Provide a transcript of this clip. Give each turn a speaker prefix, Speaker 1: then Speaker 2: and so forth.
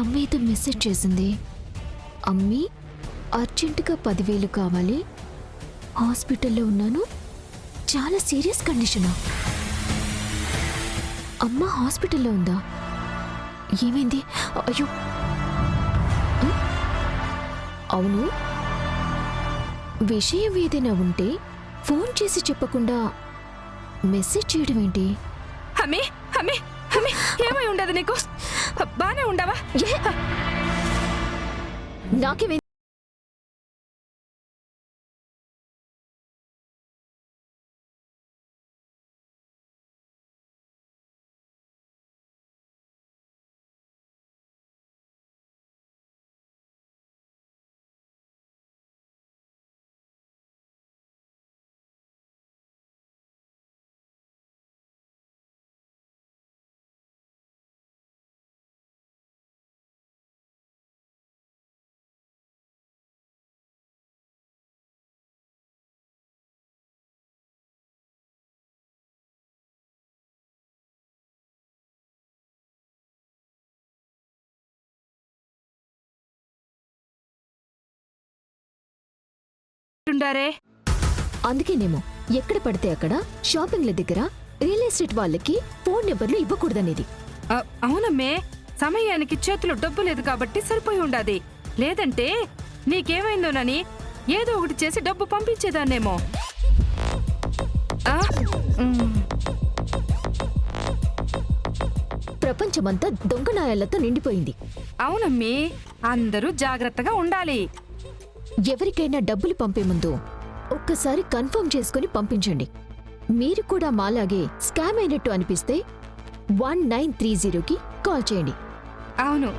Speaker 1: అమ్మేదో message చేసింది. అమ్మీ, అర్జెంటుగా 10,000 కావాలి, హాస్పిటల్లో ఉన్నాను, చాలా సీరియస్ కండిషనా? అమ్మ హాస్పిటల్లో ఉందా? ఏమైంది? అయ్యో, అవును, విషయం ఏదైనా ఉంటే ఫోన్ చేసి చెప్పకుండా మెసేజ్ చేయడం ఏంటి?
Speaker 2: హమే హమే హమే, ఏమై ఉండదు నీకు? బానే ఉండవా?
Speaker 1: నాకేమే
Speaker 2: ఉండారే.
Speaker 1: అందుకేనేమో ఎక్కడ పడితే అక్కడ షాపింగ్ల దగ్గర రియల్ ఎస్టేట్ వాళ్ళకి ఫోన్ నెంబర్లు ఇవ్వకూడదనేది.
Speaker 2: అవునమ్మే, సమయానికి చేతిలో డబ్బు లేదు కాబట్టి సరిపోయి ఉండాది. లేదంటే నీకేమైందోనని ఏదో ఒకటి చేసి డబ్బు పంపించేదాన్నేమో.
Speaker 1: ప్రపంచమంతా దొంగనాయాలతో నిండిపోయింది.
Speaker 2: అవునమ్మి, అందరూ జాగ్రత్తగా ఉండాలి.
Speaker 1: ఎవరికైనా డబ్బులు పంపే ముందు ఒక్కసారి కన్ఫర్మ్ చేసుకుని పంపించండి. మీరు కూడా మాలాగే స్కామ్ అయినట్టు అనిపిస్తే 1930కి కాల్ చేయండి.
Speaker 2: అవును.